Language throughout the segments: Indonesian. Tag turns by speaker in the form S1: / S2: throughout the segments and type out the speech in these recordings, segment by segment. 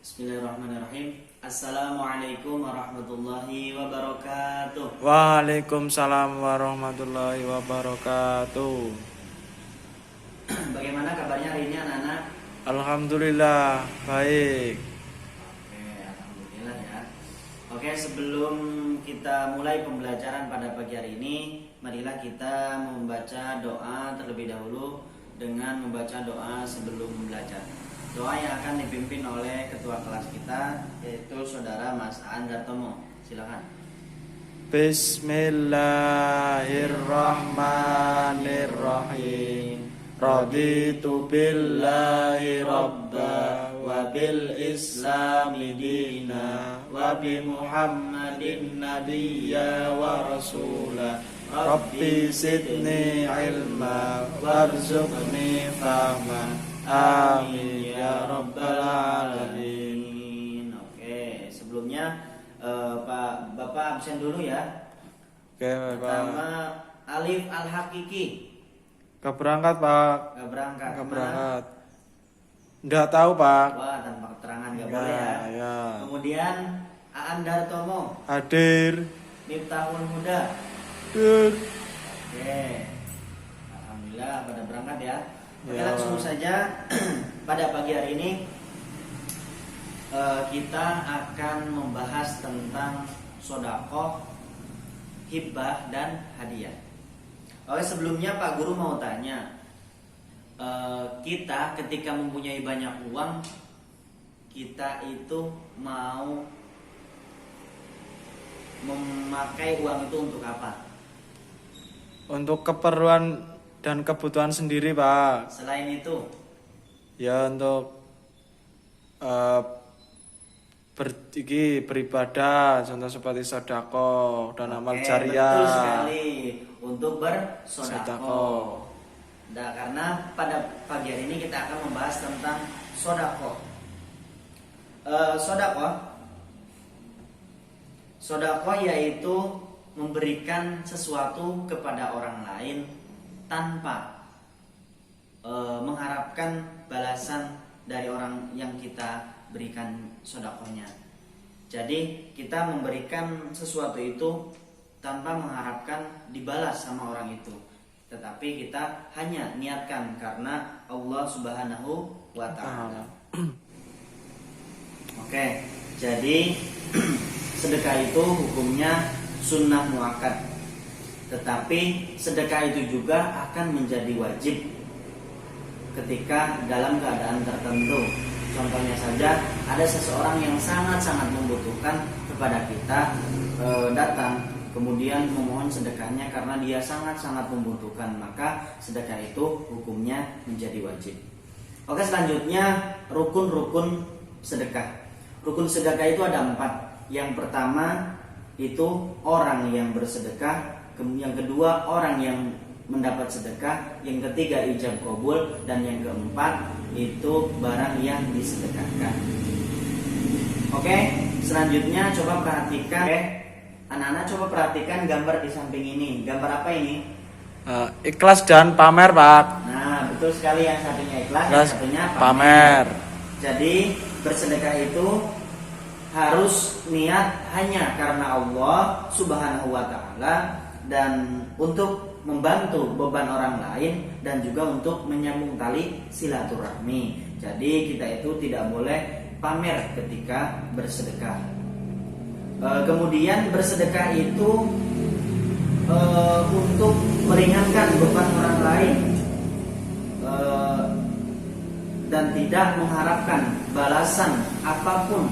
S1: Bismillahirrahmanirrahim. Assalamualaikum warahmatullahi wabarakatuh.
S2: Waalaikumsalam warahmatullahi wabarakatuh.
S1: Bagaimana kabarnya hari ini anak-anak?
S2: Alhamdulillah baik.
S1: Oke, alhamdulillah ya. Oke, sebelum kita mulai pembelajaran pada pagi hari ini, marilah kita membaca doa terlebih dahulu dengan membaca doa sebelum belajar. Doa yang akan dipimpin oleh ketua kelas kita, yaitu saudara Mas Aan Dartomo. Silakan.
S2: Bismillahirrahmanirrahim. Raditu billahi rabba wa bil islami dina wa bi Muhammadin nabiyya wa rasula. Rabbi zidni ilma warzuqni fahma. Amin ya rabbal alamin.
S1: Oke, sebelumnya Bapak absen dulu ya.
S2: Oke, Bapak.
S1: Pertama, Alif Al-Hakiki.
S2: Gak berangkat, Pak.
S1: Gak berangkat.
S2: Gak
S1: Kemana?
S2: berangkat. Nggak tahu, Pak.
S1: Wah, tanpa keterangan gak boleh ya.
S2: Ya.
S1: Kemudian Aan Dartomo,
S2: Hadir.
S1: Miftahul Huda.
S2: Hadir.
S1: Oke, alhamdulillah pada berangkat ya. Oke,
S2: Ya.
S1: langsung saja pada pagi hari ini kita akan membahas tentang sodakoh, hibah, dan hadiah. Oke, sebelumnya Pak Guru mau tanya, kita ketika mempunyai banyak uang, kita itu mau memakai uang itu untuk apa?
S2: Untuk keperluan dan kebutuhan sendiri, Pak.
S1: Selain itu,
S2: Ya untuk beribadah, contoh seperti sedekah dan amal
S1: oke,
S2: jariah.
S1: betul sekali, untuk bersodakoh.
S2: Sedekah.
S1: Nah, karena pada pagi hari ini kita akan membahas tentang sodakoh. Sodakoh yaitu memberikan sesuatu kepada orang lain tanpa mengharapkan balasan dari orang yang kita berikan sodakohnya. Jadi kita memberikan sesuatu itu tanpa mengharapkan dibalas sama orang itu, tetapi kita hanya niatkan karena Allah Subhanahu wa Ta'ala. Oke, jadi sedekah itu hukumnya sunnah muakkad, tetapi sedekah itu juga akan menjadi wajib ketika dalam keadaan tertentu. Contohnya saja, ada seseorang yang sangat-sangat membutuhkan kepada kita, datang kemudian memohon sedekahnya karena dia sangat-sangat membutuhkan, maka sedekah itu hukumnya menjadi wajib. Oke, selanjutnya rukun-rukun sedekah. Rukun sedekah itu ada 4. Yang pertama itu orang yang bersedekah, yang kedua orang yang mendapat sedekah, yang ketiga ijab qabul, dan yang keempat itu barang yang disedekahkan. Oke, selanjutnya coba perhatikan. Oke, anak-anak coba perhatikan gambar di samping ini. Gambar apa ini?
S2: Ikhlas dan pamer, Pak.
S1: Nah, betul sekali, yang satunya ikhlas, yang
S2: Ikhlas,
S1: satunya
S2: pamer.
S1: Jadi bersedekah itu harus niat hanya karena Allah Subhanahu wa Ta'ala, dan untuk membantu beban orang lain, dan juga untuk menyambung tali silaturahmi. Jadi kita itu tidak boleh pamer ketika bersedekah. Kemudian bersedekah itu untuk meringankan beban orang lain, dan tidak mengharapkan balasan apapun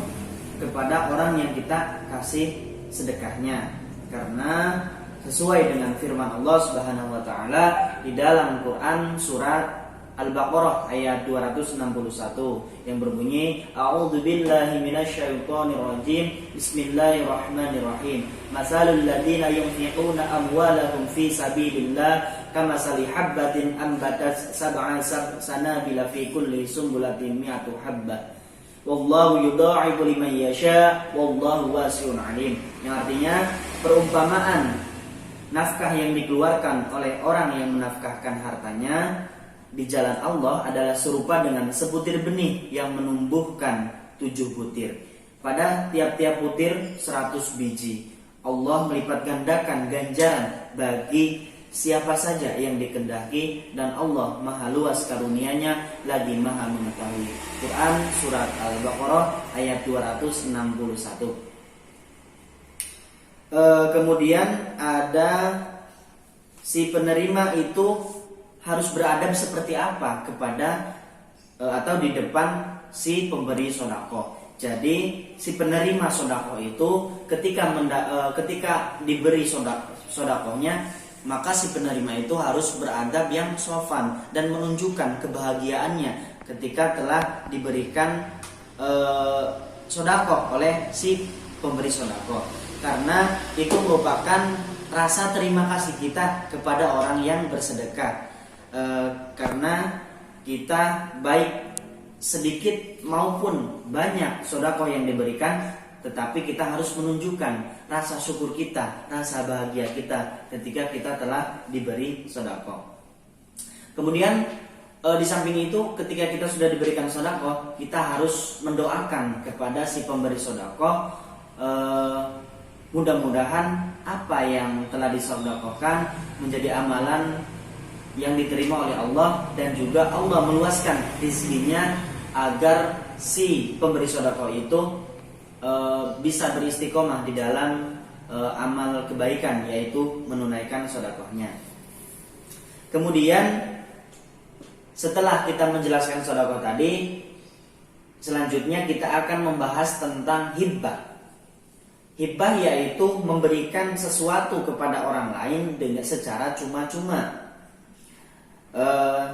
S1: kepada orang yang kita kasih sedekahnya, karena sesuai dengan firman Allah Subhanahu wa Ta'ala di dalam Quran surat Al-Baqarah ayat 261 yang berbunyi, A'udzubillahi minasyaitonirrajim, Bismillahirrahmanirrahim. Masalul ladzina yunfiquna amwalahum fi sabilillah kamasali habbatin ambatat sab'a sanabila fi kulli sumbulatin mi'atu habbah. Wallahu yudha'ifu liman yasha wallahu wasi'un 'alim. Yang artinya perumpamaan nafkah yang dikeluarkan oleh orang yang menafkahkan hartanya di jalan Allah adalah serupa dengan sebutir benih yang menumbuhkan 7 butir. Pada tiap-tiap butir 100 biji. Allah melipat gandakan ganjaran bagi siapa saja yang dikehendaki, dan Allah maha luas karunia-Nya lagi maha mengetahui. Quran surat Al-Baqarah ayat 261. Kemudian ada si penerima itu harus beradab seperti apa kepada atau di depan si pemberi sedekah. Jadi si penerima sedekah itu ketika diberi sedekahnya, maka si penerima itu harus beradab yang sopan dan menunjukkan kebahagiaannya ketika telah diberikan sedekah oleh si pemberi sedekah, karena itu merupakan rasa terima kasih kita kepada orang yang bersedekah. Karena kita baik sedikit maupun banyak sedekah yang diberikan, tetapi kita harus menunjukkan rasa syukur kita, rasa bahagia kita ketika kita telah diberi sedekah. Kemudian di samping itu, ketika kita sudah diberikan sedekah, kita harus mendoakan kepada si pemberi sedekah, mudah-mudahan apa yang telah disedekahkan menjadi amalan yang diterima oleh Allah, dan juga Allah meluaskan rezekinya agar si pemberi sedekah itu bisa beristiqomah di dalam amal kebaikan, yaitu menunaikan sedekahnya. Kemudian setelah kita menjelaskan sedekah tadi, selanjutnya kita akan membahas tentang hibah. Hibah yaitu memberikan sesuatu kepada orang lain dengan secara cuma-cuma.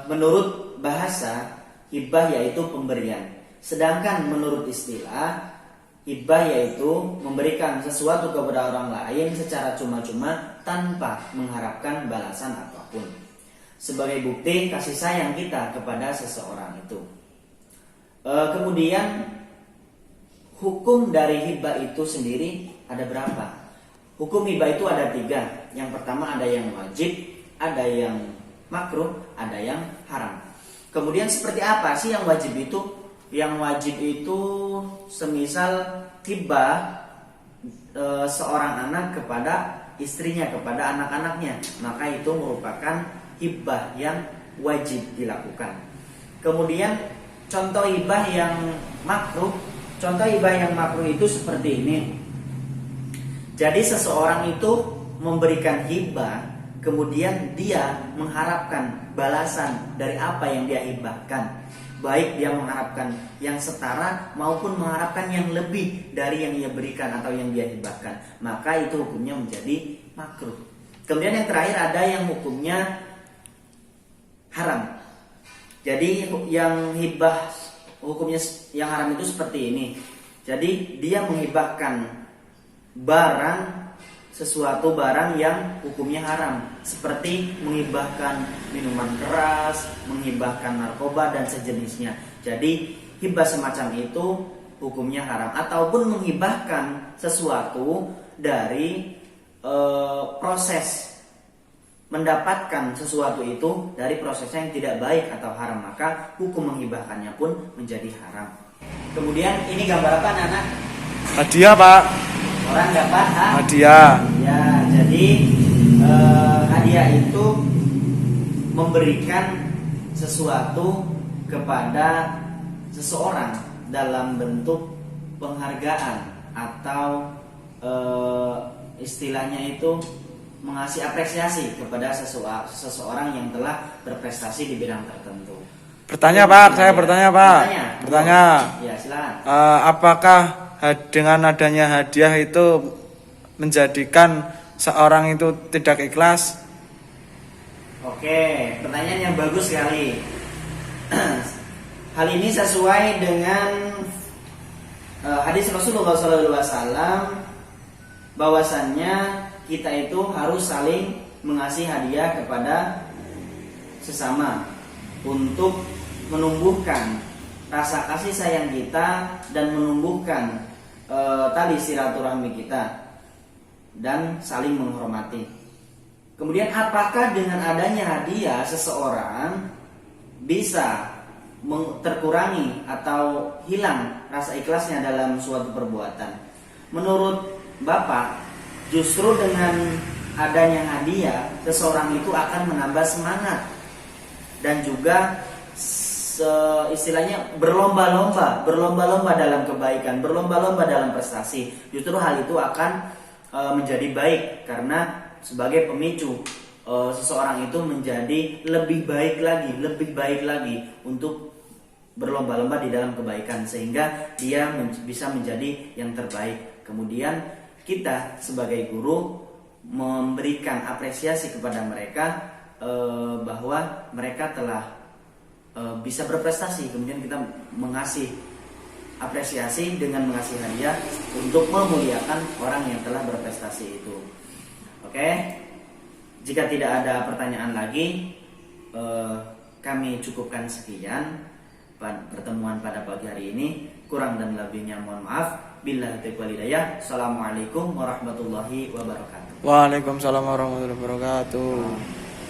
S1: Menurut bahasa, hibah yaitu pemberian. Sedangkan menurut istilah, hibah yaitu memberikan sesuatu kepada orang lain secara cuma-cuma tanpa mengharapkan balasan apapun, sebagai bukti kasih sayang kita kepada seseorang itu. Kemudian hukum dari hibah itu sendiri ada berapa? Hukum hibah itu ada 3. Yang pertama ada yang wajib, ada yang makruh, ada yang haram. Kemudian seperti apa sih yang wajib itu? Yang wajib itu semisal hibah seorang anak kepada istrinya, kepada anak-anaknya, maka itu merupakan hibah yang wajib dilakukan. Kemudian contoh hibah yang makruh, itu seperti ini. Jadi seseorang itu memberikan hibah, kemudian dia mengharapkan balasan dari apa yang dia hibahkan, baik dia mengharapkan yang setara maupun mengharapkan yang lebih dari yang ia berikan atau yang dia hibahkan, maka itu hukumnya menjadi makruh. Kemudian yang terakhir ada yang hukumnya haram. Jadi yang hibah hukumnya yang haram itu seperti ini. Jadi dia menghibahkan sesuatu barang yang hukumnya haram, seperti menghibahkan minuman keras, menghibahkan narkoba dan sejenisnya. Jadi hibah semacam itu hukumnya haram. Ataupun menghibahkan sesuatu dari proses mendapatkan sesuatu itu dari prosesnya yang tidak baik atau haram, maka hukum menghibahkannya pun menjadi haram. Kemudian ini gambar apa, anak?
S2: Hadiah, Pak.
S1: Orang dapat
S2: hadiah.
S1: Ya, jadi hadiah itu memberikan sesuatu kepada seseorang dalam bentuk penghargaan atau istilahnya itu mengasih apresiasi kepada seseorang yang telah berprestasi di bidang tertentu.
S2: Bertanya, Pak. Saya bertanya, Pak. Bertanya.
S1: Ya, silakan.
S2: Apakah dengan adanya hadiah itu menjadikan seorang itu tidak ikhlas?
S1: Oke, pertanyaan yang bagus sekali. Hal ini sesuai dengan hadis Rasulullah SAW, bahwasannya kita itu harus saling mengasih hadiah kepada sesama untuk menumbuhkan rasa kasih sayang kita dan menumbuhkan tali silaturahmi kita dan saling menghormati. Kemudian apakah dengan adanya hadiah seseorang bisa terkurangi atau hilang rasa ikhlasnya dalam suatu perbuatan. Menurut Bapak, justru dengan adanya hadiah, seseorang itu akan menambah semangat dan juga istilahnya berlomba-lomba dalam kebaikan, berlomba-lomba dalam prestasi. Justru hal itu akan menjadi baik karena sebagai pemicu seseorang itu menjadi lebih baik lagi untuk berlomba-lomba di dalam kebaikan sehingga dia bisa menjadi yang terbaik. Kemudian kita sebagai guru memberikan apresiasi kepada mereka bahwa mereka telah bisa berprestasi. Kemudian kita mengasih apresiasi dengan mengasih hadiah untuk memuliakan orang yang telah berprestasi itu. Oke, jika tidak ada pertanyaan lagi, kami cukupkan sekian pertemuan pada pagi hari ini. Kurang dan lebihnya mohon maaf. Billahi taufiq wal hidayah. Assalamualaikum warahmatullahi wabarakatuh.
S2: Waalaikumsalam warahmatullahi wabarakatuh.